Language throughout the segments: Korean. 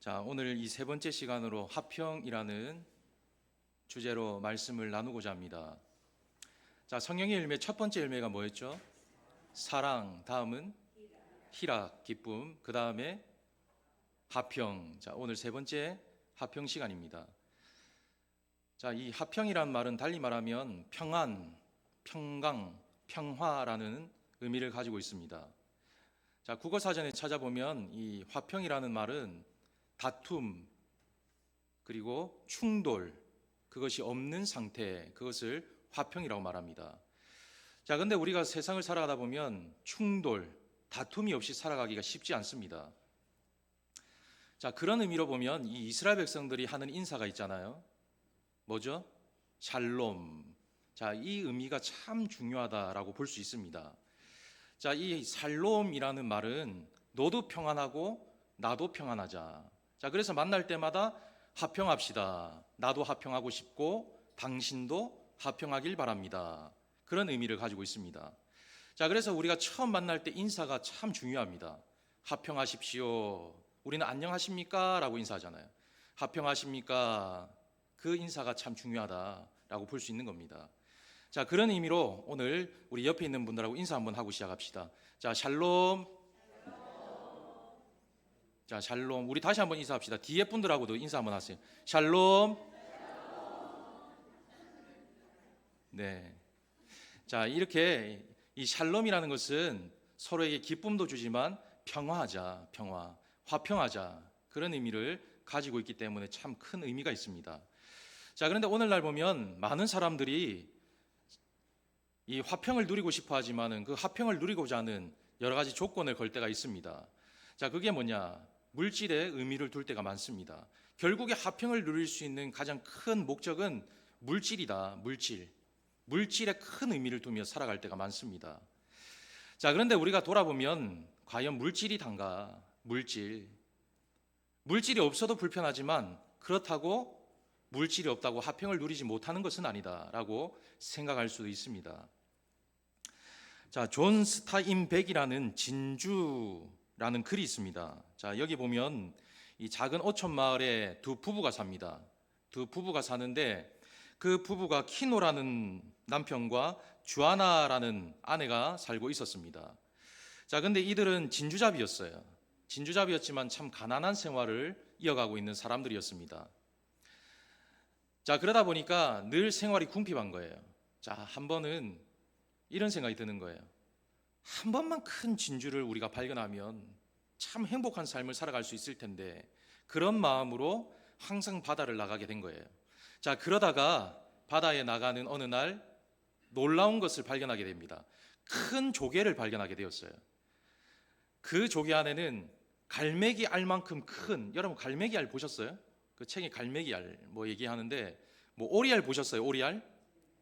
자, 오늘 이 세 번째 시간으로 화평이라는 주제로 말씀을 나누고자 합니다. 자, 성령의 열매 첫 번째 열매가 뭐였죠? 사랑, 다음은 희락, 기쁨, 그 다음에 화평. 자, 오늘 세 번째 화평 시간입니다. 자, 이 화평이란 말은 달리 말하면 평안, 평강, 평화라는 의미를 가지고 있습니다. 자, 국어사전에 찾아보면 이 화평이라는 말은 다툼, 그리고 충돌, 그것이 없는 상태, 그것을 화평이라고 말합니다. 자, 근데 우리가 세상을 살아가다 보면 충돌, 다툼이 없이 살아가기가 쉽지 않습니다. 자, 그런 의미로 보면 이 이스라엘 백성들이 하는 인사가 있잖아요. 뭐죠? 샬롬. 자, 이 의미가 참 중요하다라고 볼 수 있습니다. 자, 이 샬롬이라는 말은 너도 평안하고 나도 평안하자. 자, 그래서 만날 때마다 화평합시다. 나도 화평하고 싶고 당신도 화평하길 바랍니다. 그런 의미를 가지고 있습니다. 자, 그래서 우리가 처음 만날 때 인사가 참 중요합니다. 화평하십시오. 우리는 안녕하십니까? 라고 인사하잖아요. 화평하십니까? 그 인사가 참 중요하다라고 볼 수 있는 겁니다. 자, 그런 의미로 오늘 우리 옆에 있는 분들하고 인사 한번 하고 시작합시다. 자, 샬롬. 자, 샬롬. 우리 다시 한번 인사합시다. 뒤에 분들하고도 인사 한번 하세요. 샬롬. 네. 자, 이렇게 이 샬롬이라는 것은 서로에게 기쁨도 주지만 평화하자, 평화, 화평하자, 그런 의미를 가지고 있기 때문에 참 큰 의미가 있습니다. 자, 그런데 오늘날 보면 많은 사람들이 이 화평을 누리고 싶어 하지만은 그 화평을 누리고자 하는 여러 가지 조건을 걸 때가 있습니다. 자, 그게 뭐냐? 물질에 의미를 둘 때가 많습니다. 결국에 화평을 누릴 수 있는 가장 큰 목적은 물질이다. 물질에 큰 의미를 두며 살아갈 때가 많습니다. 자, 그런데 우리가 돌아보면 과연 물질이 단가? 물질이 없어도 불편하지만 그렇다고 물질이 없다고 화평을 누리지 못하는 것은 아니다라고 생각할 수도 있습니다. 자, 존 스타인백이라는 진주라는 글이 있습니다. 자, 여기 보면 이 작은 어촌 마을에 두 부부가 삽니다. 두 부부가 사는데 그 부부가 키노라는 남편과 주아나라는 아내가 살고 있었습니다. 자, 근데 이들은 진주잡이였어요. 진주잡이였지만 참 가난한 생활을 이어가고 있는 사람들이었습니다. 자, 그러다 보니까 늘 생활이 궁핍한 거예요. 자, 한 번은 이런 생각이 드는 거예요. 한 번만 큰 진주를 우리가 발견하면 참 행복한 삶을 살아갈 수 있을 텐데, 그런 마음으로 항상 바다를 나가게 된 거예요. 자, 그러다가 바다에 나가는 어느 날 놀라운 것을 발견하게 됩니다. 큰 조개를 발견하게 되었어요. 그 조개 안에는 갈매기 알만큼 큰, 여러분 갈매기 알 보셨어요? 그 책에 갈매기 알 뭐 얘기하는데, 뭐 오리알 보셨어요? 오리알?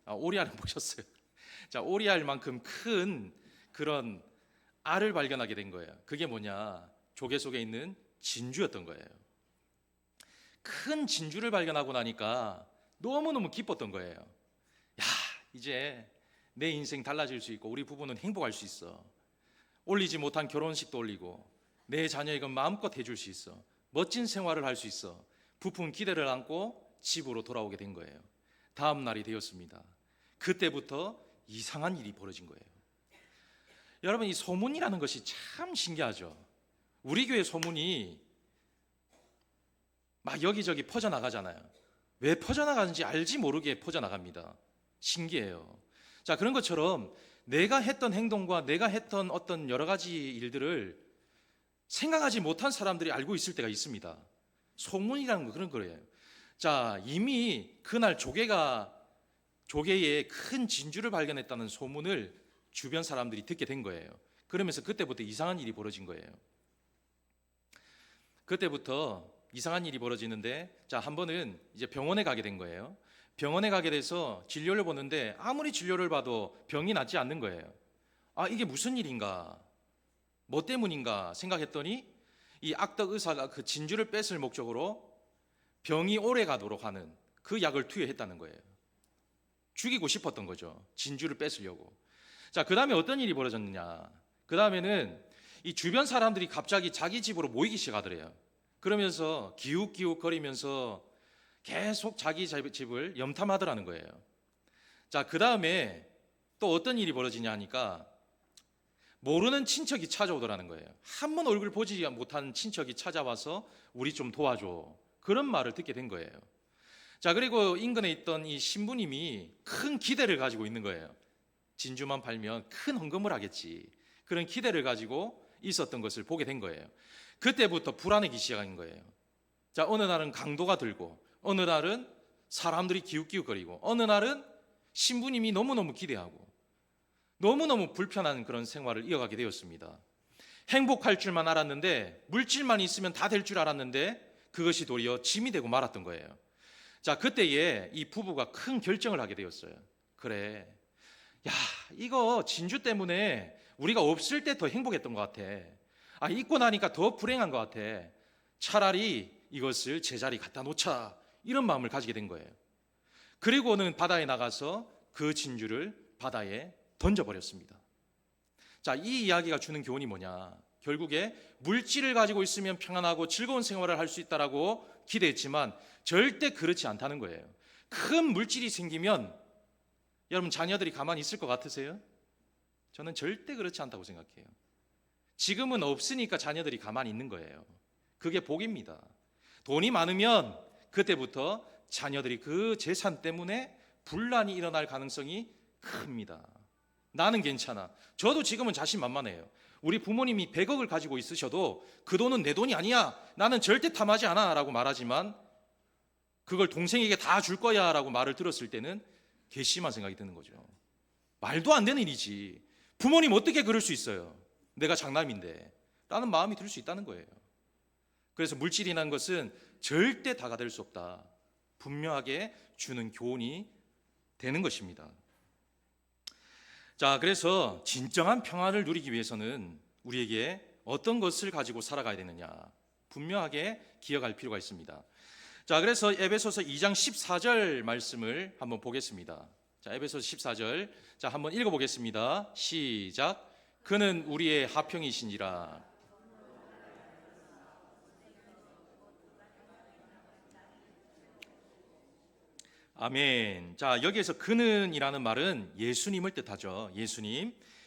오리알은 보셨어요. 자, 오리알만큼 큰 그런 알을 발견하게 된 거예요. 그게 뭐냐? 조개 속에 있는 진주였던 거예요. 큰 진주를 발견하고 나니까 너무너무 기뻤던 거예요. 야, 이제 내 인생 달라질 수 있고 우리 부부는 행복할 수 있어. 올리지 못한 결혼식도 올리고 내 자녀에게 마음껏 해줄 수 있어. 멋진 생활을 할 수 있어. 부푼 기대를 안고 집으로 돌아오게 된 거예요. 다음 날이 되었습니다. 그때부터 이상한 일이 벌어진 거예요. 여러분, 이 소문이라는 것이 참 신기하죠. 우리 교회 소문이 막 여기저기 퍼져나가잖아요. 왜 퍼져나가는지 알지 모르게 퍼져나갑니다. 신기해요. 자, 그런 것처럼 내가 했던 행동과 내가 했던 어떤 여러 가지 일들을 생각하지 못한 사람들이 알고 있을 때가 있습니다. 소문이라는 거 그런 거예요. 자, 이미 그날 조개에 큰 진주를 발견했다는 소문을 주변 사람들이 듣게 된 거예요. 그러면서 그때부터 이상한 일이 벌어진 거예요. 그때부터 이상한 일이 벌어지는데, 자, 한 번은 이제 병원에 가게 된 거예요. 병원에 가게 돼서 진료를 보는데 아무리 진료를 봐도 병이 낫지 않는 거예요. 아, 이게 무슨 일인가? 뭐 때문인가 생각했더니 이 악덕 의사가 그 진주를 뺏을 목적으로 병이 오래 가도록 하는 그 약을 투여했다는 거예요. 죽이고 싶었던 거죠. 진주를 뺏으려고. 자, 그 다음에 어떤 일이 벌어졌느냐? 그 다음에는 이 주변 사람들이 갑자기 자기 집으로 모이기 시작하더래요. 그러면서 기웃기웃거리면서 계속 자기 집을 염탐하더라는 거예요. 자, 그 다음에 또 어떤 일이 벌어지냐 하니까 모르는 친척이 찾아오더라는 거예요. 한 번 얼굴 보지 못한 친척이 찾아와서 우리 좀 도와줘, 그런 말을 듣게 된 거예요. 자, 그리고 인근에 있던 이 신부님이 큰 기대를 가지고 있는 거예요. 진주만 팔면 큰 헌금을 하겠지, 그런 기대를 가지고 있었던 것을 보게 된 거예요. 그때부터 불안해지기 시작한 거예요. 자, 어느 날은 강도가 들고, 어느 날은 사람들이 기웃기웃거리고, 어느 날은 신부님이 너무너무 기대하고 너무너무 불편한 그런 생활을 이어가게 되었습니다. 행복할 줄만 알았는데, 물질만 있으면 다 될 줄 알았는데 그것이 도리어 짐이 되고 말았던 거예요. 자, 그때에 이 부부가 큰 결정을 하게 되었어요. 그래, 야, 이거 진주 때문에 우리가 없을 때 더 행복했던 것 같아. 있고 나니까 더 불행한 것 같아. 차라리 이것을 제자리 갖다 놓자, 이런 마음을 가지게 된 거예요. 그리고는 바다에 나가서 그 진주를 바다에 던져버렸습니다. 자, 이 이야기가 주는 교훈이 뭐냐? 결국에 물질을 가지고 있으면 평안하고 즐거운 생활을 할 수 있다라고 기대했지만 절대 그렇지 않다는 거예요. 큰 물질이 생기면 여러분, 자녀들이 가만히 있을 것 같으세요? 저는 절대 그렇지 않다고 생각해요. 지금은 없으니까 자녀들이 가만히 있는 거예요. 그게 복입니다. 돈이 많으면 그때부터 자녀들이 그 재산 때문에 분란이 일어날 가능성이 큽니다. 나는 괜찮아, 저도 지금은 자신만만해요. 우리 부모님이 100억을 가지고 있으셔도 그 돈은 내 돈이 아니야, 나는 절대 탐하지 않아 라고 말하지만 그걸 동생에게 다 줄 거야 라고 말을 들었을 때는 괘씸한 생각이 드는 거죠. 말도 안 되는 일이지, 부모님 어떻게 그럴 수 있어요, 내가 장남인데, 라는 마음이 들 수 있다는 거예요. 그래서 물질이라는 것은 절대 다가 될 수 없다, 분명하게 주는 교훈이 되는 것입니다. 자, 그래서 진정한 평안을 누리기 위해서는 우리에게 어떤 것을 가지고 살아가야 되느냐, 분명하게 기억할 필요가 있습니다. 자, 그래서 에베소서 2장 14절 말씀을 한번 보겠습니다. 자, 에베소서 14절, 자, 한번 읽어보겠습니다. 시작. 그는 우리의 화평이시니라. 아멘. 자, 여기에서 그는이라는 말은 예수님을 뜻하죠.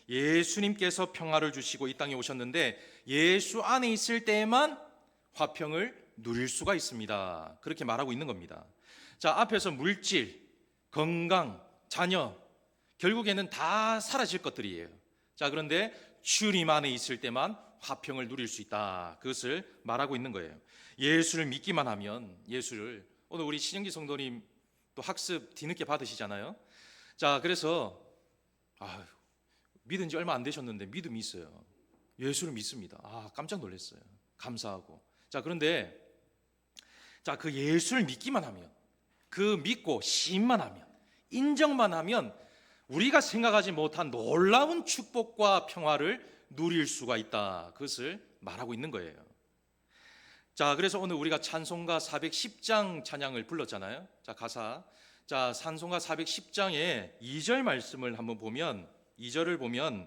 예수님께서 평화를 주시고 이 땅에 오셨는데 예수 안에 있을 때에만 화평을 누릴 수가 있습니다, 그렇게 말하고 있는 겁니다. 자, 앞에서 물질, 건강, 자녀, 결국에는 다 사라질 것들이에요. 자, 그런데 주님 안에 있을 때만 화평을 누릴 수 있다, 그것을 말하고 있는 거예요. 예수를 믿기만 하면, 예수를, 오늘 우리 신영기 성도님 또 학습 뒤늦게 받으시잖아요. 자, 그래서 믿은 지 얼마 안 되셨는데 믿음이 있어요. 예수를 믿습니다. 깜짝 놀랐어요. 감사하고. 자, 그런데 자, 그 예수를 믿기만 하면, 그 믿고 신만 하면, 인정만 하면 우리가 생각하지 못한 놀라운 축복과 평화를 누릴 수가 있다, 그것을 말하고 있는 거예요. 자, 그래서 오늘 우리가 찬송가 410장 찬양을 불렀잖아요. 자, 가사, 자, 찬송가 410장의 2절 말씀을 한번 보면, 2절을 보면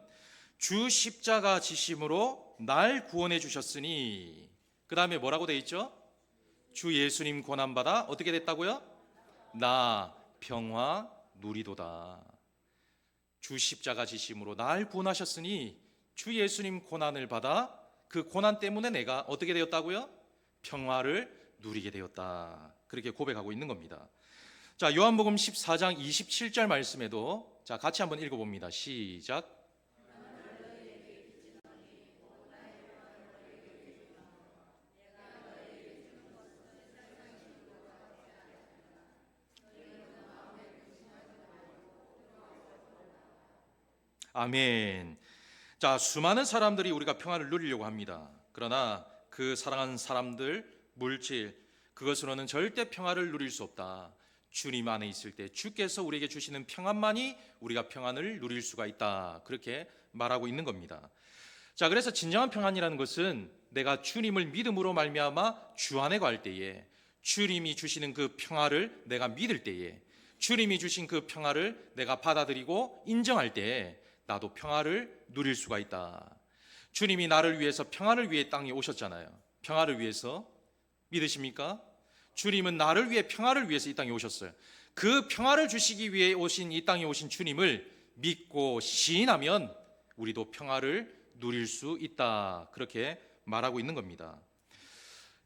주 십자가 지심으로 날 구원해 주셨으니, 그 다음에 뭐라고 돼 있죠? 주 예수님 고난받아 어떻게 됐다고요? 나 평화 누리도다. 주 십자가 지심으로 날 구원하셨으니 주 예수님 고난을 받아 그 고난 때문에 내가 어떻게 되었다고요? 평화를 누리게 되었다, 그렇게 고백하고 있는 겁니다. 자, 요한복음 14장 27절 말씀에도, 자, 같이 한번 읽어봅니다. 시작. 아멘. 자, 수많은 사람들이 우리가 평안을 누리려고 합니다. 그러나 그 사랑하는 사람들, 물질, 그것으로는 절대 평화를 누릴 수 없다. 주님 안에 있을 때 주께서 우리에게 주시는 평안만이 우리가 평안을 누릴 수가 있다, 그렇게 말하고 있는 겁니다. 자, 그래서 진정한 평안이라는 것은 내가 주님을 믿음으로 말미암아 주 안에 갈 때에, 주님이 주시는 그 평화를 내가 믿을 때에, 주님이 주신 그 평화를 내가 받아들이고 인정할 때에 나도 평화를 누릴 수가 있다. 주님이 나를 위해서 평화를 위해 땅에 오셨잖아요. 평화를 위해서 믿으십니까? 주님은 나를 위해 평화를 위해서 이 땅에 오셨어요. 그 평화를 주시기 위해 오신 이 땅에 오신 주님을 믿고 시인하면 우리도 평화를 누릴 수 있다. 그렇게 말하고 있는 겁니다.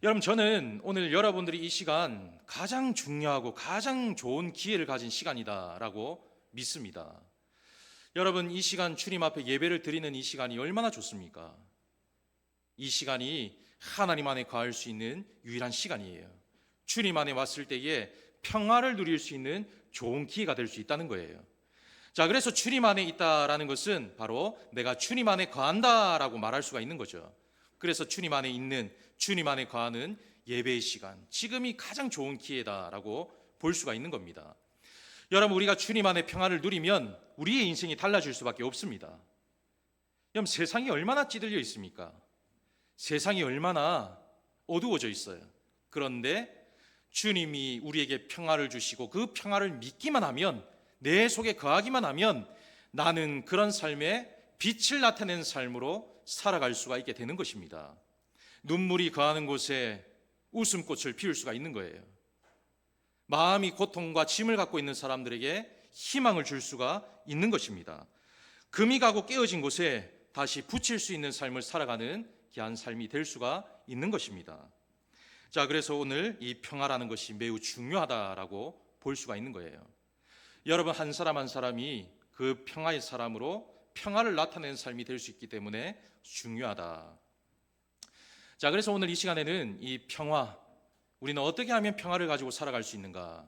여러분, 저는 오늘 여러분들이 이 시간 가장 중요하고 가장 좋은 기회를 가진 시간이다라고 믿습니다. 여러분, 이 시간 주님 앞에 예배를 드리는 이 시간이 얼마나 좋습니까? 이 시간이 하나님 안에 거할 수 있는 유일한 시간이에요. 주님 안에 왔을 때에 평화를 누릴 수 있는 좋은 기회가 될 수 있다는 거예요. 자, 그래서 주님 안에 있다라는 것은 바로 내가 주님 안에 거한다라고 말할 수가 있는 거죠. 그래서 주님 안에 있는, 주님 안에 거하는 예배의 시간, 지금이 가장 좋은 기회다라고 볼 수가 있는 겁니다. 여러분, 우리가 주님 안에 평화를 누리면 우리의 인생이 달라질 수밖에 없습니다. 여러분, 세상이 얼마나 찌들려 있습니까? 세상이 얼마나 어두워져 있어요. 그런데 주님이 우리에게 평화를 주시고 그 평화를 믿기만 하면, 내 속에 거하기만 하면 나는 그런 삶에 빛을 나타내는 삶으로 살아갈 수가 있게 되는 것입니다. 눈물이 거하는 곳에 웃음꽃을 피울 수가 있는 거예요. 마음이 고통과 짐을 갖고 있는 사람들에게 희망을 줄 수가 있는 것입니다. 금이 가고 깨어진 곳에 다시 붙일 수 있는 삶을 살아가는 귀한 삶이 될 수가 있는 것입니다. 자, 그래서 오늘 이 평화라는 것이 매우 중요하다라고 볼 수가 있는 거예요. 여러분, 한 사람 한 사람이 그 평화의 사람으로 평화를 나타내는 삶이 될 수 있기 때문에 중요하다. 자, 그래서 오늘 이 시간에는 이 평화, 우리는 어떻게 하면 평화를 가지고 살아갈 수 있는가,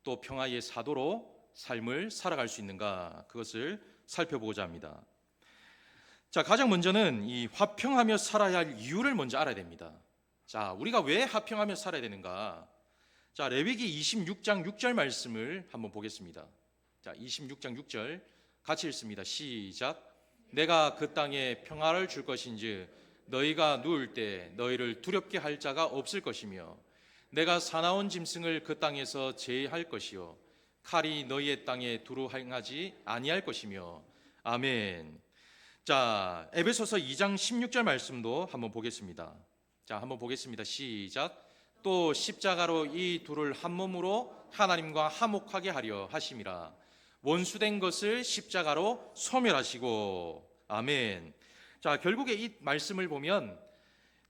또 평화의 사도로 삶을 살아갈 수 있는가, 그것을 살펴보고자 합니다. 자, 가장 먼저는 이 화평하며 살아야 할 이유를 먼저 알아야 됩니다. 자, 우리가 왜 화평하며 살아야 되는가? 자, 레위기 26장 6절 말씀을 한번 보겠습니다. 자, 26장 6절 같이 읽습니다. 시작. 내가 그 땅에 평화를 줄 것인즉 너희가 누울 때 너희를 두렵게 할 자가 없을 것이며 내가 사나운 짐승을 그 땅에서 제할 것이요 칼이 너희의 땅에 두루 행하지 아니할 것이며. 아멘. 자, 에베소서 2장 16절 말씀도 한번 보겠습니다. 자, 한번 보겠습니다. 시작. 또 십자가로 이 둘을 한 몸으로 하나님과 화목하게 하려 하심이라. 원수된 것을 십자가로 소멸하시고. 아멘. 자, 결국에 이 말씀을 보면,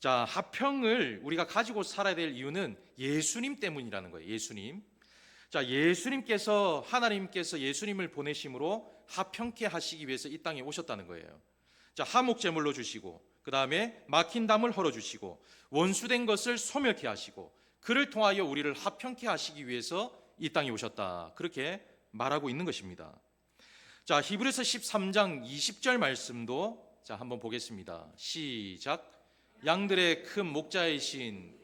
자, 화평을 우리가 가지고 살아야 될 이유는 예수님 때문이라는 거예요. 예수님. 자, 예수님께서, 하나님께서 예수님을 보내심으로 화평케 하시기 위해서 이 땅에 오셨다는 거예요. 자, 화목 제물로 주시고, 그 다음에 막힌 담을 헐어주시고, 원수된 것을 소멸케 하시고, 그를 통하여 우리를 화평케 하시기 위해서 이 땅에 오셨다, 그렇게 말하고 있는 것입니다. 자, 히브리서 13장 20절 말씀도 자, 한번 보겠습니다. 시작. 양들의 큰 목자이신.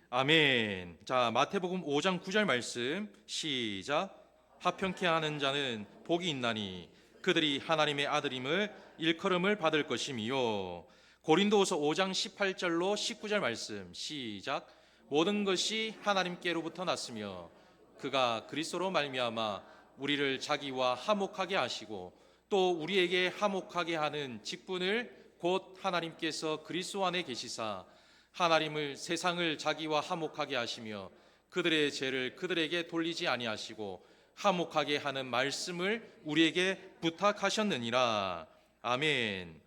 아멘. 자, 마태복음 5장 9절 말씀 시작. 화평케 하는 자는 복이 있나니 그들이 하나님의 아들임을 일컬음을 받을 것이미요. 고린도후서 5장 18절로 19절 말씀 시작. 모든 것이 하나님께로부터 났으며 그가 그리스도로 말미암아 우리를 자기와 화목하게 하시고 또 우리에게 화목하게 하는 직분을 곧 하나님께서 그리스도 안에 계시사 하나님을 세상을 자기와 화목하게 하시며 그들의 죄를 그들에게 돌리지 아니하시고 화목하게 하는 말씀을 우리에게 부탁하셨느니라. 아멘.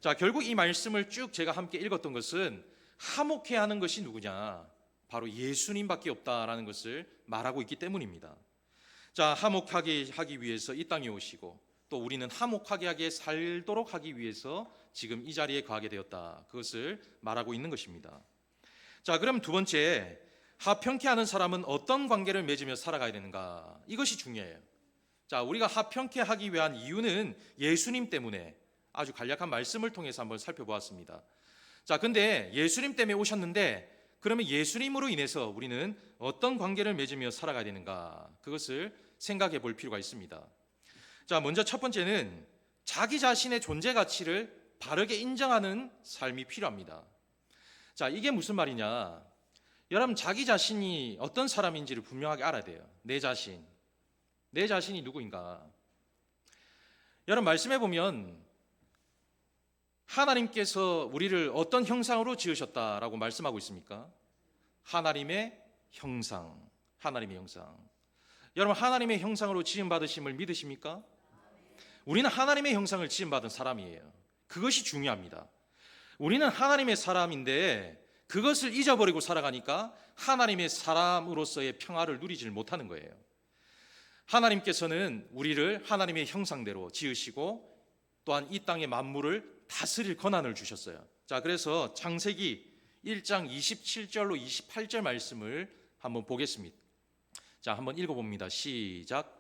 자, 결국 이 말씀을 쭉 제가 함께 읽었던 것은 화목해 하는 것이 누구냐? 바로 예수님밖에 없다라는 것을 말하고 있기 때문입니다. 자, 화목하게 하기 위해서 이 땅에 오시고 또 우리는 화목하게 하게 살도록 하기 위해서 지금 이 자리에 거하게 되었다, 그것을 말하고 있는 것입니다. 자, 그럼 두 번째, 화평케 하는 사람은 어떤 관계를 맺으며 살아가야 되는가? 이것이 중요해요. 자, 우리가 화평케 하기 위한 이유는 예수님 때문에 아주 간략한 말씀을 통해서 한번 살펴보았습니다. 자, 근데 예수님 때문에 오셨는데 그러면 예수님으로 인해서 우리는 어떤 관계를 맺으며 살아가야 되는가? 그것을 생각해 볼 필요가 있습니다. 자, 먼저 첫 번째는 자기 자신의 존재 가치를 바르게 인정하는 삶이 필요합니다. 자, 이게 무슨 말이냐? 여러분, 자기 자신이 어떤 사람인지를 분명하게 알아야 돼요. 내 자신이 누구인가? 여러분, 말씀해 보면 하나님께서 우리를 어떤 형상으로 지으셨다라고 말씀하고 있습니까? 하나님의 형상, 하나님의 형상. 여러분, 하나님의 형상으로 지음받으심을 믿으십니까? 우리는 하나님의 형상을 지음받은 사람이에요. 그것이 중요합니다. 우리는 하나님의 사람인데 그것을 잊어버리고 살아가니까 하나님의 사람으로서의 평화를 누리질 못하는 거예요. 하나님께서는 우리를 하나님의 형상대로 지으시고 또한 이 땅의 만물을 다스릴 권한을 주셨어요. 자, 그래서 창세기 1장 27절로 28절 말씀을 한번 보겠습니다. 자, 한번 읽어봅니다. 시작.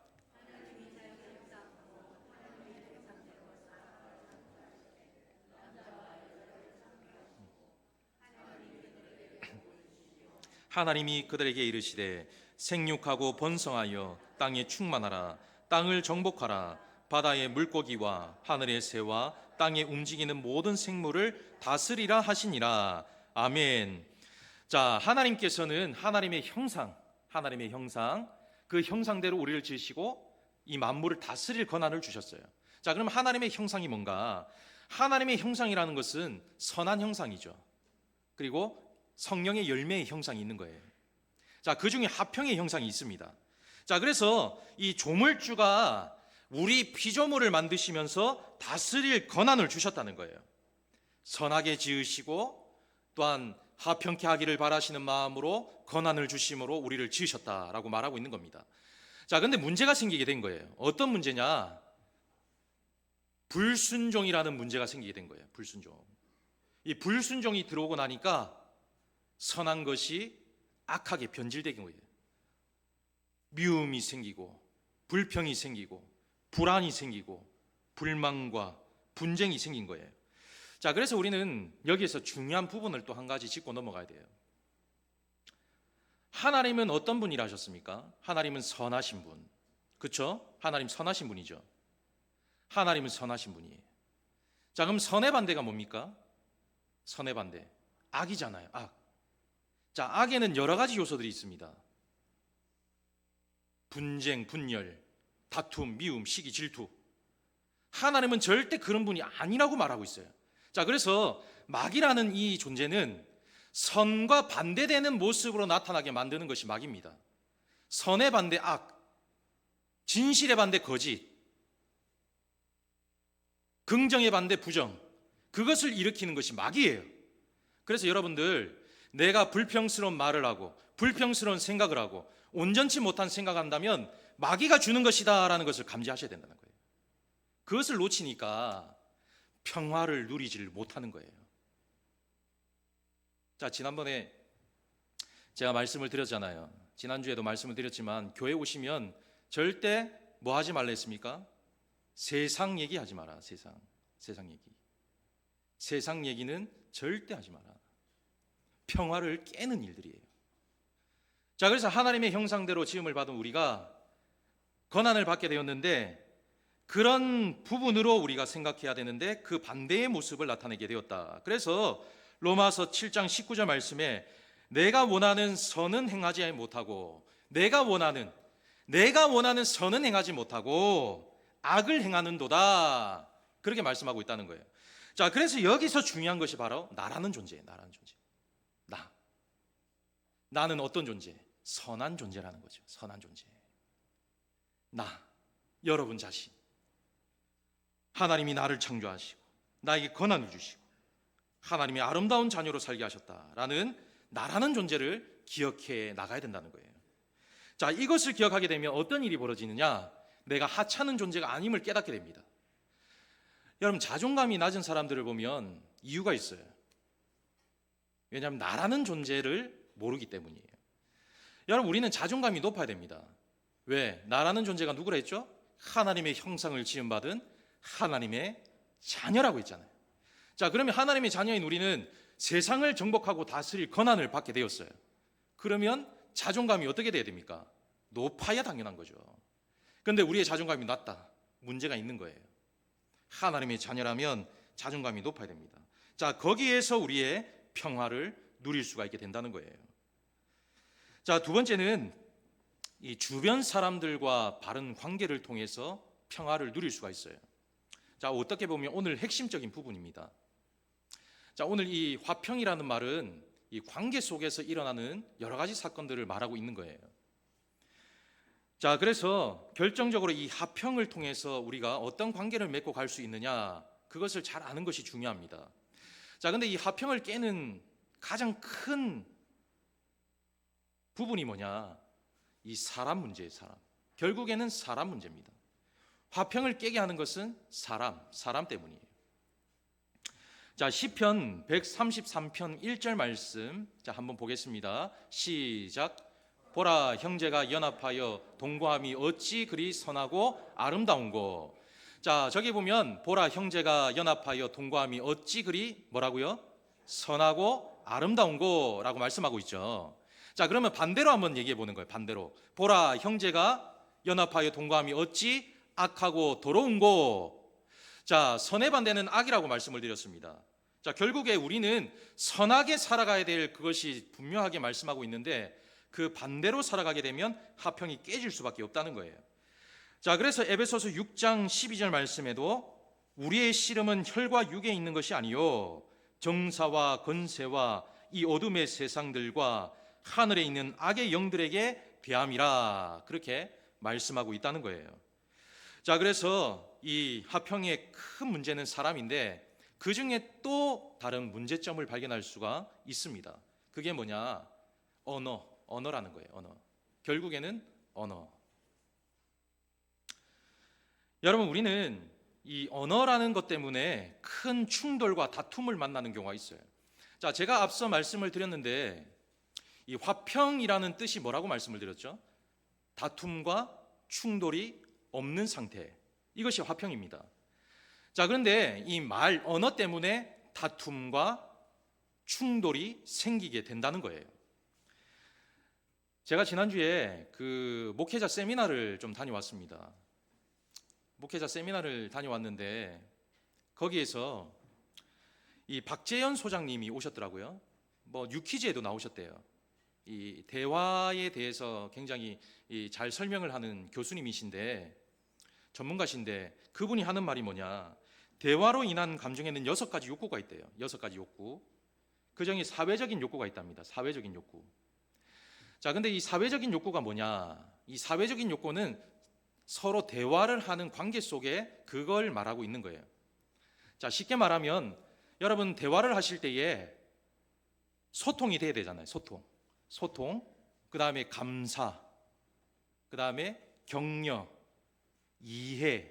하나님이 그들에게 이르시되 생육하고 번성하여 땅에 충만하라. 땅을 정복하라. 바다의 물고기와 하늘의 새와 땅에 움직이는 모든 생물을 다스리라 하시니라. 아멘. 자, 하나님께서는 하나님의 형상, 그 형상대로 우리를 지으시고 이 만물을 다스릴 권한을 주셨어요. 자, 그럼 하나님의 형상이 뭔가? 하나님의 형상이라는 것은 선한 형상이죠. 그리고 성령의 열매의 형상이 있는 거예요. 자, 그 중에 화평의 형상이 있습니다. 자, 그래서 이 조물주가 우리 피조물을 만드시면서 다스릴 권한을 주셨다는 거예요. 선하게 지으시고 또한 화평케 하기를 바라시는 마음으로 권한을 주심으로 우리를 지으셨다라고 말하고 있는 겁니다. 자, 근데 문제가 생기게 된 거예요. 어떤 문제냐? 불순종이라는 문제가 생기게 된 거예요. 불순종. 이 불순종이 들어오고 나니까 선한 것이 악하게 변질되는 거예요. 미움이 생기고 불평이 생기고 불안이 생기고 불만과 분쟁이 생긴 거예요. 자, 그래서 우리는 여기에서 중요한 부분을 또 한 가지 짚고 넘어가야 돼요. 하나님은 어떤 분이라 하셨습니까? 하나님은 선하신 분. 그렇죠? 하나님 선하신 분이죠. 하나님은 선하신 분이에요. 자, 그럼 선의 반대가 뭡니까? 선의 반대, 악이잖아요. 악. 자, 악에는 여러 가지 요소들이 있습니다. 분쟁, 분열, 다툼, 미움, 시기, 질투. 하나님은 절대 그런 분이 아니라고 말하고 있어요. 자, 그래서 마귀라는 이 존재는 선과 반대되는 모습으로 나타나게 만드는 것이 마귀입니다. 선의 반대 악, 진실의 반대 거짓, 긍정의 반대 부정, 그것을 일으키는 것이 마귀예요. 그래서 여러분들, 내가 불평스러운 말을 하고 불평스러운 생각을 하고 온전치 못한 생각을 한다면 마귀가 주는 것이다 라는 것을 감지하셔야 된다는 거예요. 그것을 놓치니까 평화를 누리지를 못하는 거예요. 자, 지난번에 제가 말씀을 드렸잖아요. 지난주에도 말씀을 드렸지만 교회 오시면 절대 뭐 하지 말라 했습니까? 세상 얘기하지 마라. 세상 얘기. 세상 얘기는 절대 하지 마라. 평화를 깨는 일들이에요. 자, 그래서 하나님의 형상대로 지음을 받은 우리가 권한을 받게 되었는데 그런 부분으로 우리가 생각해야 되는데 그 반대의 모습을 나타내게 되었다. 그래서 로마서 7장 19절 말씀에 내가 원하는 선은 행하지 못하고 내가 원하는 선은 행하지 못하고 악을 행하는도다. 그렇게 말씀하고 있다는 거예요. 자, 그래서 여기서 중요한 것이 바로 나라는 존재예요. 나라는 존재. 나는 어떤 존재? 선한 존재라는 거죠. 선한 존재. 여러분 자신. 하나님이 나를 창조하시고 나에게 권한을 주시고 하나님의 아름다운 자녀로 살게 하셨다라는 나라는 존재를 기억해 나가야 된다는 거예요. 자, 이것을 기억하게 되면 어떤 일이 벌어지느냐? 내가 하찮은 존재가 아님을 깨닫게 됩니다. 여러분, 자존감이 낮은 사람들을 보면 이유가 있어요. 왜냐하면 나라는 존재를 모르기 때문이에요. 여러분, 우리는 자존감이 높아야 됩니다. 왜? 나라는 존재가 누구라 했죠? 하나님의 형상을 지음받은 하나님의 자녀라고 했잖아요. 자, 그러면 하나님의 자녀인 우리는 세상을 정복하고 다스릴 권한을 받게 되었어요. 그러면 자존감이 어떻게 돼야 됩니까? 높아야 당연한 거죠. 그런데 우리의 자존감이 낮다. 문제가 있는 거예요. 하나님의 자녀라면 자존감이 높아야 됩니다. 자, 거기에서 우리의 평화를 누릴 수가 있게 된다는 거예요. 자, 두 번째는 이 주변 사람들과 바른 관계를 통해서 평화를 누릴 수가 있어요. 자, 어떻게 보면 오늘 핵심적인 부분입니다. 자, 오늘 이 화평이라는 말은 이 관계 속에서 일어나는 여러 가지 사건들을 말하고 있는 거예요. 자, 그래서 결정적으로 이 화평을 통해서 우리가 어떤 관계를 맺고 갈 수 있느냐, 그것을 잘 아는 것이 중요합니다. 자, 근데 이 화평을 깨는 가장 큰 부분이 뭐냐? 이 사람 문제예요, 사람. 결국에는 사람 문제입니다. 화평을 깨게 하는 것은 사람 때문이에요. 자, 시편 133편 1절 말씀, 자, 한번 보겠습니다. 시작. 보라, 형제가 연합하여 동거함이 어찌 그리 선하고 아름다운고. 자, 저기 보면 보라, 형제가 연합하여 동거함이 어찌 그리 뭐라고요? 선하고 아름다운고라고 말씀하고 있죠. 자, 그러면 반대로 한번 얘기해 보는 거예요. 반대로. 보라, 형제가 연합하여 동거함이 어찌 악하고 더러운고. 자, 선의 반대는 악이라고 말씀을 드렸습니다. 자, 결국에 우리는 선하게 살아가야 될 그것이 분명하게 말씀하고 있는데, 그 반대로 살아가게 되면 화평이 깨질 수밖에 없다는 거예요. 자, 그래서 에베소서 6장 12절 말씀에도 우리의 씨름은 혈과 육에 있는 것이 아니요 정사와 권세와 이 어둠의 세상들과 하늘에 있는 악의 영들에게 대함이라, 그렇게 말씀하고 있다는 거예요. 자, 그래서 이 화평의 큰 문제는 사람인데, 그 중에 또 다른 문제점을 발견할 수가 있습니다. 그게 뭐냐? 언어라는 거예요. 언어. 결국에는 언어. 여러분, 우리는 이 언어라는 것 때문에 큰 충돌과 다툼을 만나는 경우가 있어요. 자, 제가 앞서 말씀을 드렸는데, 이 화평이라는 뜻이 뭐라고 말씀을 드렸죠? 다툼과 충돌이 없는 상태, 이것이 화평입니다. 자, 그런데 이 언어 때문에 다툼과 충돌이 생기게 된다는 거예요. 제가 지난주에 그 목회자 세미나를 좀 다녀왔습니다. 목회자 세미나를 다녀왔는데, 거기에서 이 박재현 소장님이 오셨더라고요. 뭐 뉴퀴즈에도 나오셨대요. 이 대화에 대해서 굉장히 잘 설명을 하는 교수님이신데, 전문가신데, 그분이 하는 말이 뭐냐? 대화로 인한 감정에는 6가지 욕구가 있대요. 6가지 욕구. 그 중에 사회적인 욕구가 있답니다. 사회적인 욕구. 자, 근데 이 사회적인 욕구가 뭐냐? 이 사회적인 욕구는 서로 대화를 하는 관계 속에 그걸 말하고 있는 거예요. 자, 쉽게 말하면 여러분, 대화를 하실 때에 소통이 돼야 되잖아요. 소통. 그다음에 감사. 그다음에 격려, 이해,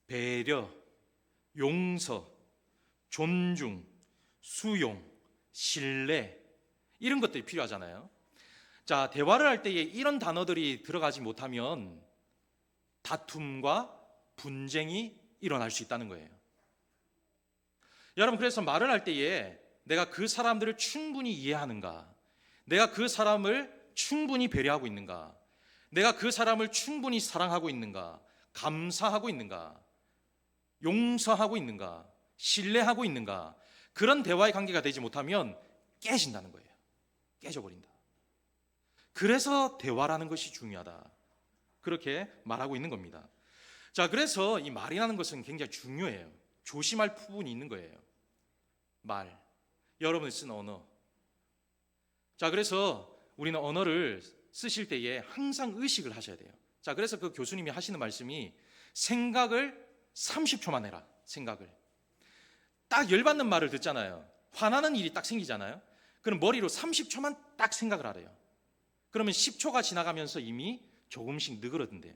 배려, 용서, 존중, 수용, 신뢰, 이런 것들이 필요하잖아요. 자, 대화를 할 때에 이런 단어들이 들어가지 못하면 다툼과 분쟁이 일어날 수 있다는 거예요. 여러분, 그래서 말을 할 때에 내가 그 사람들을 충분히 이해하는가? 내가 그 사람을 충분히 배려하고 있는가? 내가 그 사람을 충분히 사랑하고 있는가? 감사하고 있는가? 용서하고 있는가? 신뢰하고 있는가? 그런 대화의 관계가 되지 못하면 깨진다는 거예요. 깨져버린다. 그래서 대화라는 것이 중요하다, 그렇게 말하고 있는 겁니다. 자, 그래서 이 말이라는 것은 굉장히 중요해요. 조심할 부분이 있는 거예요. 말, 여러분이 쓴 언어. 자, 그래서 우리는 언어를 쓰실 때에 항상 의식을 하셔야 돼요. 자, 그래서 그 교수님이 하시는 말씀이 생각을 30초만 해라. 생각을. 딱 열받는 말을 듣잖아요. 화나는 일이 딱 생기잖아요. 그럼 머리로 30초만 딱 생각을 하래요. 그러면 10초가 지나가면서 이미 조금씩 느그러든대요.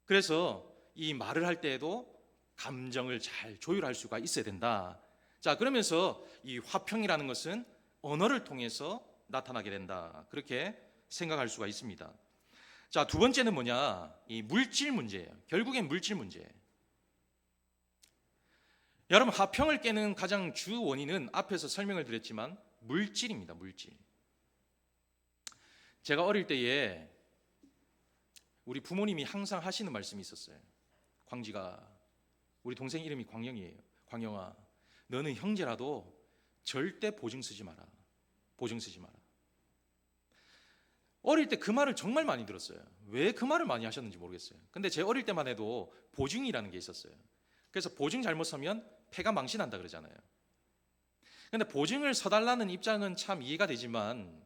그래서 이 말을 할 때에도 감정을 잘 조율할 수가 있어야 된다. 자, 그러면서 이 화평이라는 것은 언어를 통해서 나타나게 된다, 그렇게 생각할 수가 있습니다. 자, 두 번째는 뭐냐? 이 물질 문제예요. 결국엔 물질 문제예요. 여러분, 화평을 깨는 가장 주 원인은 앞에서 설명을 드렸지만 물질입니다. 물질. 제가 어릴 때에 우리 부모님이 항상 하시는 말씀이 있었어요. 광지가, 우리 동생 이름이 광영이에요. 광영아, 너는 형제라도 절대 보증 쓰지 마라. 보증 쓰지 마라. 어릴 때 그 말을 정말 많이 들었어요. 왜 그 말을 많이 하셨는지 모르겠어요. 근데 제 어릴 때만 해도 보증이라는 게 있었어요. 그래서 보증 잘못 서면 패가 망신한다 그러잖아요. 근데 보증을 서달라는 입장은 참 이해가 되지만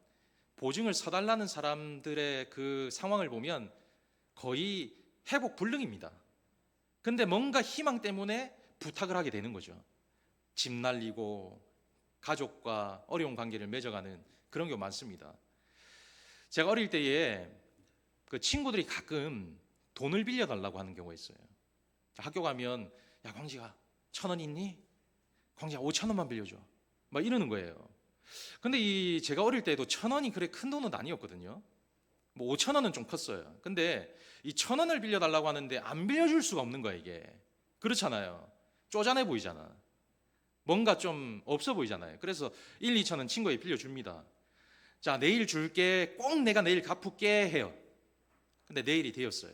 보증을 서달라는 사람들의 그 상황을 보면 거의 회복 불능입니다. 근데 뭔가 희망 때문에 부탁을 하게 되는 거죠. 집 날리고 가족과 어려운 관계를 맺어가는 그런 경우 많습니다. 제가 어릴 때에 그 친구들이 가끔 돈을 빌려달라고 하는 경우가 있어요. 학교 가면 야 광지가 1,000원 있니? 광지야 5,000원만 빌려줘. 막 이러는 거예요. 근데 제가 어릴 때도 1,000원이 그래 큰 돈은 아니었거든요. 뭐 5,000원은 좀 컸어요. 근데 이 1,000원을 빌려달라고 하는데 안 빌려줄 수가 없는 거야 이게. 그렇잖아요. 쪼잔해 보이잖아. 뭔가 좀 없어 보이잖아요. 그래서 1, 2,000원 친구에게 빌려줍니다. 자, 내일 줄게. 꼭 내가 내일 갚을게 해요. 근데 내일이 되었어요.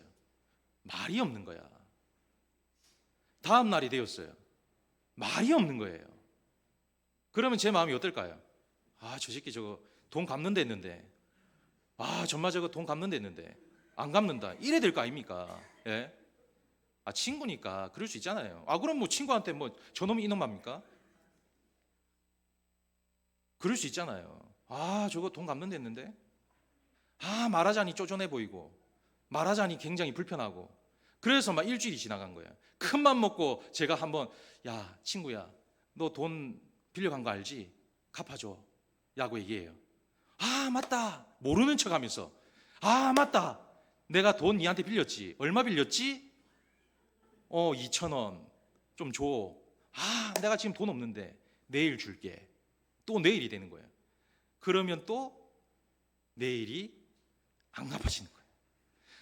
말이 없는 거야. 다음 날이 되었어요. 말이 없는 거예요. 그러면 제 마음이 어떨까요? 아, 저 새끼 저거 돈 갚는 데 했는데. 아, 정말 저거 돈 갚는 데 했는데. 안 갚는다. 이래 될 거 아닙니까? 예? 아, 친구니까 그럴 수 있잖아요. 아, 그럼 뭐 친구한테 뭐 저놈이 이놈합니까? 그럴 수 있잖아요. 아, 저거 돈 갚는 데 했는데. 아, 말하자니 쪼잔해 보이고. 말하자니 굉장히 불편하고. 그래서 막 일주일이 지나간 거예요. 큰 맘 먹고 제가 한번 야, 친구야. 너 돈 빌려간 거 알지? 갚아줘. 라고 얘기해요. 아, 맞다. 모르는 척 하면서. 아, 맞다. 내가 돈 니한테 빌렸지. 얼마 빌렸지? 2,000원. 좀 줘. 아, 내가 지금 돈 없는데 내일 줄게. 또 내일이 되는 거예요. 그러면 또 내일이 안 갚아지는 거예요.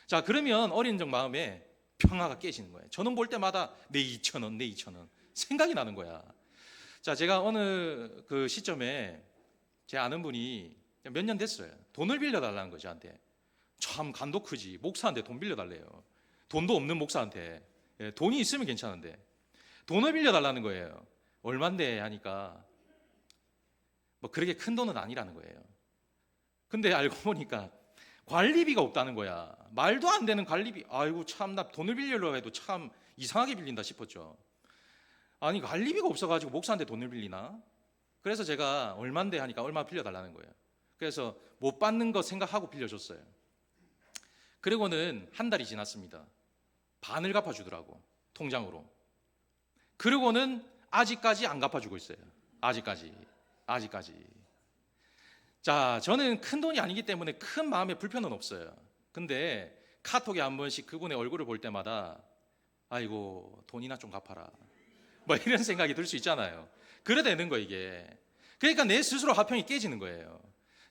자, 그러면 어린 적 마음에 평화가 깨지는 거예요. 저는 볼 때마다 내 2,000원, 내 2,000원 생각이 나는 거야. 자, 제가 어느 그 시점에 제 아는 분이 몇 년 됐어요. 돈을 빌려달라는 거죠, 저한테. 참 간도 크지. 목사한테 돈 빌려달래요. 돈도 없는 목사한테. 예, 돈이 있으면 괜찮은데 돈을 빌려달라는 거예요. 얼만데 하니까 뭐 그렇게 큰 돈은 아니라는 거예요. 근데 알고 보니까 관리비가 없다는 거야. 말도 안 되는 관리비. 아이고 참, 나 돈을 빌리려고 해도 참 이상하게 빌린다 싶었죠. 아니, 관리비가 없어가지고 목사한테 돈을 빌리나? 그래서 제가 얼만데 하니까 얼마 빌려달라는 거예요. 그래서 못 받는 거 생각하고 빌려줬어요. 그리고는 한 달이 지났습니다. 반을 갚아주더라고, 통장으로. 그리고는 아직까지 안 갚아주고 있어요. 아직까지. 자, 저는 큰 돈이 아니기 때문에 큰 마음의 불편은 없어요. 근데 카톡에 한 번씩 그분의 얼굴을 볼 때마다 아이고 돈이나 좀 갚아라 뭐 이런 생각이 들 수 있잖아요. 그래 되는 거 이게. 그러니까 내 스스로 화평이 깨지는 거예요.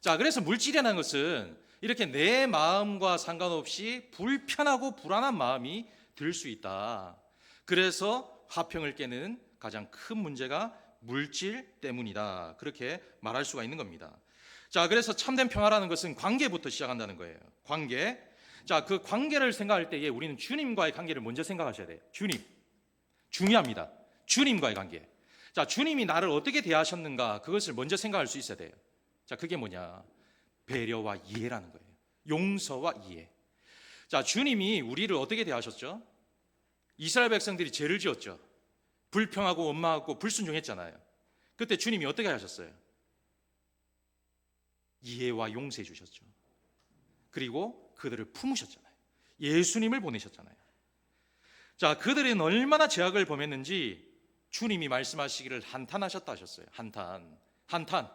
자, 그래서 물질이라는 것은 이렇게 내 마음과 상관없이 불편하고 불안한 마음이 들 수 있다. 그래서 화평을 깨는 가장 큰 문제가 물질 때문이다. 그렇게 말할 수가 있는 겁니다. 자, 그래서 참된 평화라는 것은 관계부터 시작한다는 거예요. 관계. 자, 그 관계를 생각할 때에 우리는 주님과의 관계를 먼저 생각하셔야 돼요. 주님. 중요합니다. 주님과의 관계. 자, 주님이 나를 어떻게 대하셨는가, 그것을 먼저 생각할 수 있어야 돼요. 자, 그게 뭐냐? 배려와 이해라는 거예요. 용서와 이해. 자, 주님이 우리를 어떻게 대하셨죠? 이스라엘 백성들이 죄를 지었죠. 불평하고 원망하고 불순종했잖아요. 그때 주님이 어떻게 하셨어요? 이해와 용서해 주셨죠. 그리고 그들을 품으셨잖아요. 예수님을 보내셨잖아요. 자, 그들은 얼마나 죄악을 범했는지 주님이 말씀하시기를 한탄하셨다 하셨어요. 한탄.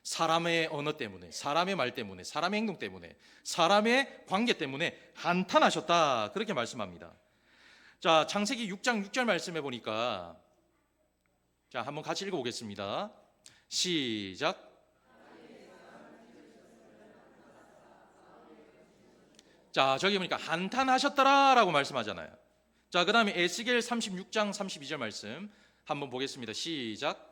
사람의 언어 때문에, 사람의 말 때문에, 사람의 행동 때문에, 사람의 관계 때문에 한탄하셨다. 그렇게 말씀합니다. 자, 창세기 6장 6절 말씀해 보니까, 자, 한번 같이 읽어보겠습니다. 시작. 자, 저기 보니까 한탄하셨더라라고 말씀하잖아요. 자, 그 다음에 에스겔 36장 32절 말씀 한번 보겠습니다. 시작.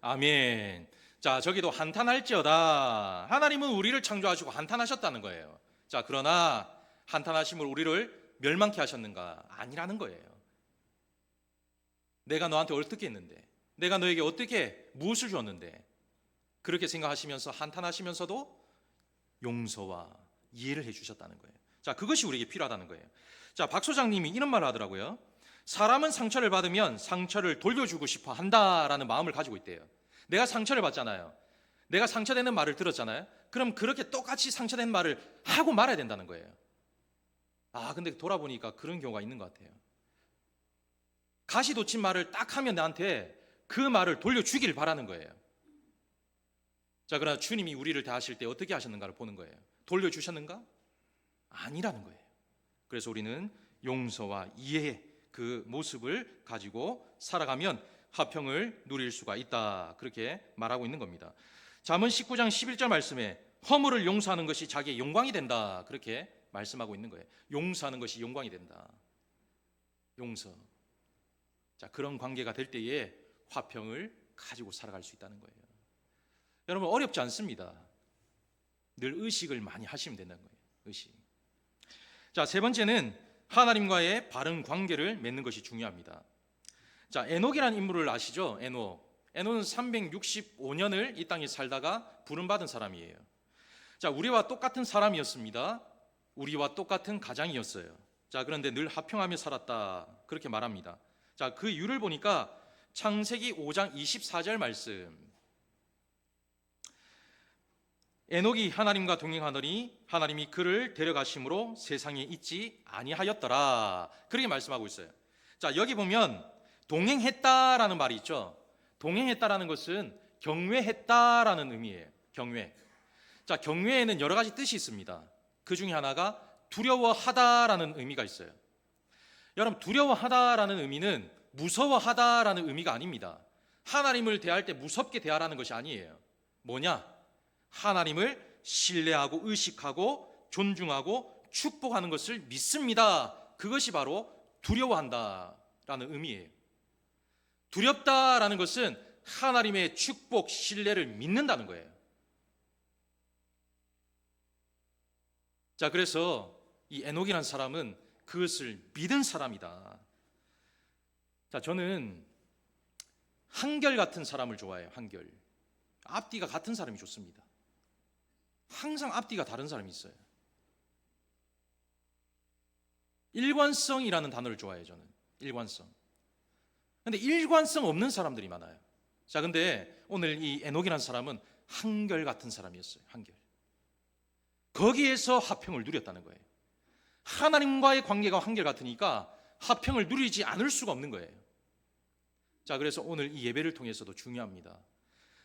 아멘. 자, 저기도 한탄할지어다. 하나님은 우리를 창조하시고 한탄하셨다는 거예요. 자, 그러나 한탄하심을 우리를 멸망케 하셨는가? 아니라는 거예요. 내가 너한테 어떻게 했는데, 내가 너에게 어떻게 무엇을 주었는데, 그렇게 생각하시면서 한탄하시면서도 용서와 이해를 해주셨다는 거예요. 자, 그것이 우리에게 필요하다는 거예요. 자, 박 소장님이 이런 말을 하더라고요. 사람은 상처를 받으면 상처를 돌려주고 싶어 한다라는 마음을 가지고 있대요. 내가 상처를 받잖아요. 내가 상처되는 말을 들었잖아요. 그럼 그렇게 똑같이 상처된 말을 하고 말아야 된다는 거예요. 근데 돌아보니까 그런 경우가 있는 것 같아요. 가시 돋친 말을 딱 하면 나한테 그 말을 돌려주기를 바라는 거예요. 자, 그러나 주님이 우리를 대하실 때 어떻게 하셨는가를 보는 거예요. 돌려주셨는가? 아니라는 거예요. 그래서 우리는 용서와 이해의 그 모습을 가지고 살아가면 화평을 누릴 수가 있다, 그렇게 말하고 있는 겁니다. 잠언 19장 11절 말씀에 허물을 용서하는 것이 자기의 영광이 된다, 그렇게 말씀하고 있는 거예요. 용서하는 것이 영광이 된다. 용서. 자, 그런 관계가 될 때에 화평을 가지고 살아갈 수 있다는 거예요. 여러분, 어렵지 않습니다. 늘 의식을 많이 하시면 된다는 거예요. 의식. 자, 세 번째는 하나님과의 바른 관계를 맺는 것이 중요합니다. 자, 에녹이라는 인물을 아시죠? 에녹은 365년을 이 땅에 살다가 부름받은 사람이에요. 자, 우리와 똑같은 사람이었습니다. 우리와 똑같은 가장이었어요. 자, 그런데 늘 화평하며 살았다, 그렇게 말합니다. 자, 그 이유를 보니까 창세기 5장 24절 말씀. 에녹이 하나님과 동행하더니 하나님이 그를 데려가심으로 세상에 있지 아니하였더라, 그렇게 말씀하고 있어요. 자, 여기 보면 동행했다라는 말이 있죠. 동행했다라는 것은 경외했다라는 의미예요. 경외. 자, 경외에는 여러 가지 뜻이 있습니다. 그 중에 하나가 두려워하다라는 의미가 있어요. 여러분, 두려워하다라는 의미는 무서워하다라는 의미가 아닙니다. 하나님을 대할 때 무섭게 대하라는 것이 아니에요. 뭐냐? 하나님을 신뢰하고 의식하고 존중하고 축복하는 것을 믿습니다. 그것이 바로 두려워한다라는 의미예요. 두렵다라는 것은 하나님의 축복, 신뢰를 믿는다는 거예요. 자, 그래서 이 에녹이라는 사람은 그것을 믿은 사람이다. 자, 저는 한결같은 사람을 좋아해요. 한결. 앞뒤가 같은 사람이 좋습니다. 항상 앞뒤가 다른 사람이 있어요. 일관성이라는 단어를 좋아해요. 저는 일관성. 근데 일관성 없는 사람들이 많아요. 자, 근데 오늘 이 에녹이라는 사람은 한결같은 사람이었어요. 한결. 거기에서 화평을 누렸다는 거예요. 하나님과의 관계가 한결같으니까 화평을 누리지 않을 수가 없는 거예요. 자, 그래서 오늘 이 예배를 통해서도 중요합니다.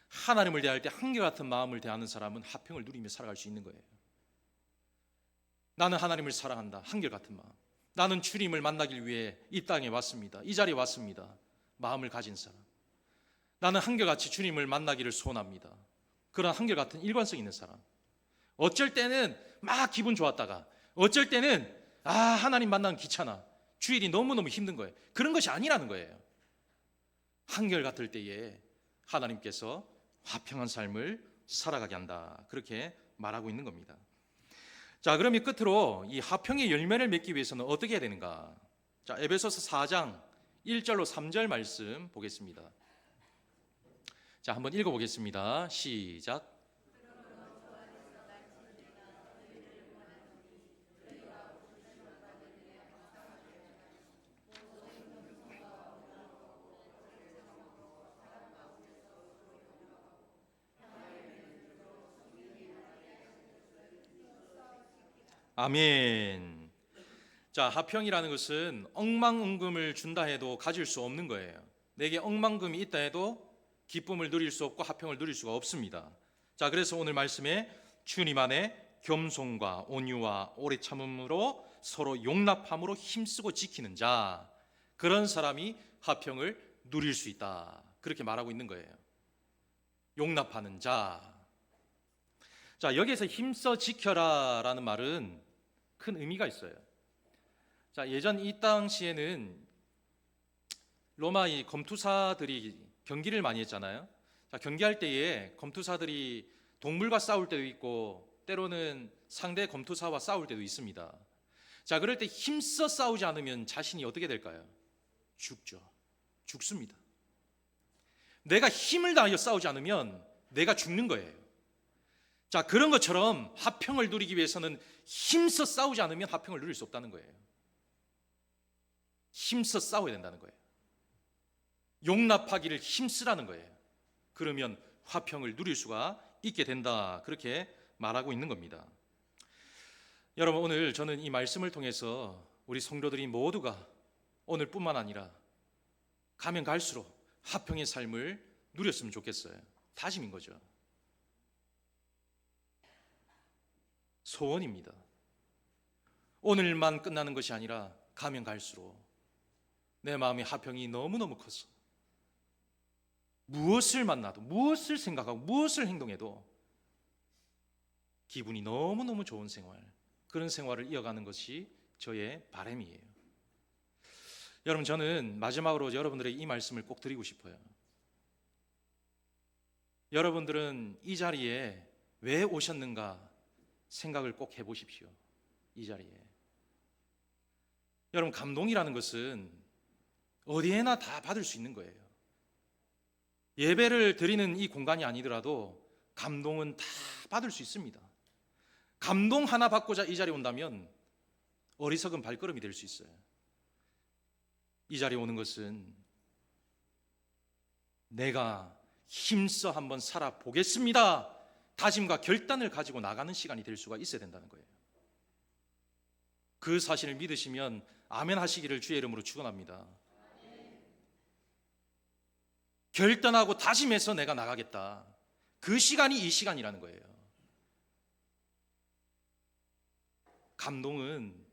하나님을 대할 때 한결같은 마음을 대하는 사람은 화평을 누리며 살아갈 수 있는 거예요. 나는 하나님을 사랑한다. 한결같은 마음. 나는 주님을 만나길 위해 이 땅에 왔습니다. 이 자리에 왔습니다. 마음을 가진 사람. 나는 한결같이 주님을 만나기를 소원합니다. 그런 한결같은 일관성 있는 사람. 어쩔 때는 막 기분 좋았다가 어쩔 때는 하나님 만나는 귀찮아. 주일이 너무너무 힘든 거예요. 그런 것이 아니라는 거예요. 한결같을 때에 하나님께서 화평한 삶을 살아가게 한다, 그렇게 말하고 있는 겁니다. 자, 그러면 끝으로 이 화평의 열매를 맺기 위해서는 어떻게 해야 되는가? 자, 에베소서 4장 1절로 3절 말씀 보겠습니다. 자, 한번 읽어보겠습니다. 시작. 아멘. 자, 화평이라는 것은 억만금을 준다 해도 가질 수 없는 거예요. 내게 억만금이 있다 해도 기쁨을 누릴 수 없고 화평을 누릴 수가 없습니다. 자, 그래서 오늘 말씀에 주님 안에 겸손과 온유와 오래 참음으로 서로 용납함으로 힘쓰고 지키는 자, 그런 사람이 화평을 누릴 수 있다, 그렇게 말하고 있는 거예요. 용납하는 자. 자, 여기에서 힘써 지켜라 라는 말은 큰 의미가 있어요. 자, 예전 이 당시에는 로마의 검투사들이 경기를 많이 했잖아요. 자, 경기할 때에 검투사들이 동물과 싸울 때도 있고 때로는 상대 검투사와 싸울 때도 있습니다. 자, 그럴 때 힘써 싸우지 않으면 자신이 어떻게 될까요? 죽죠. 죽습니다. 내가 힘을 다하여 싸우지 않으면 내가 죽는 거예요. 자, 그런 것처럼 화평을 누리기 위해서는 힘써 싸우지 않으면 화평을 누릴 수 없다는 거예요. 힘써 싸워야 된다는 거예요. 용납하기를 힘쓰라는 거예요. 그러면 화평을 누릴 수가 있게 된다, 그렇게 말하고 있는 겁니다. 여러분, 오늘 저는 이 말씀을 통해서 우리 성도들이 모두가 오늘뿐만 아니라 가면 갈수록 화평의 삶을 누렸으면 좋겠어요. 다짐인 거죠. 소원입니다. 오늘만 끝나는 것이 아니라 가면 갈수록 내 마음의 화평이 너무너무 커서 무엇을 만나도, 무엇을 생각하고, 무엇을 행동해도 기분이 너무너무 좋은 생활, 그런 생활을 이어가는 것이 저의 바람이에요. 여러분, 저는 마지막으로 여러분들에게 이 말씀을 꼭 드리고 싶어요. 여러분들은 이 자리에 왜 오셨는가 생각을 꼭 해보십시오. 이 자리에. 여러분, 감동이라는 것은 어디에나 다 받을 수 있는 거예요. 예배를 드리는 이 공간이 아니더라도 감동은 다 받을 수 있습니다. 감동 하나 받고자 이 자리에 온다면 어리석은 발걸음이 될 수 있어요. 이 자리에 오는 것은 내가 힘써 한번 살아보겠습니다 다짐과 결단을 가지고 나가는 시간이 될 수가 있어야 된다는 거예요. 그 사실을 믿으시면 아멘 하시기를 주의 이름으로 축원합니다. 결단하고 다짐해서 내가 나가겠다, 그 시간이 이 시간이라는 거예요. 감동은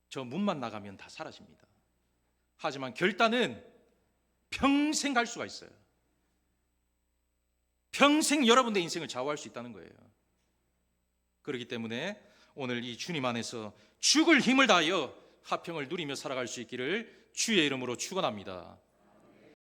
저 문만 나가면 다 사라집니다. 하지만 결단은 평생 갈 수가 있어요. 평생 여러분의 인생을 좌우할 수 있다는 거예요. 그렇기 때문에 오늘 이 주님 안에서 죽을 힘을 다하여 화평을 누리며 살아갈 수 있기를 주의 이름으로 축원합니다.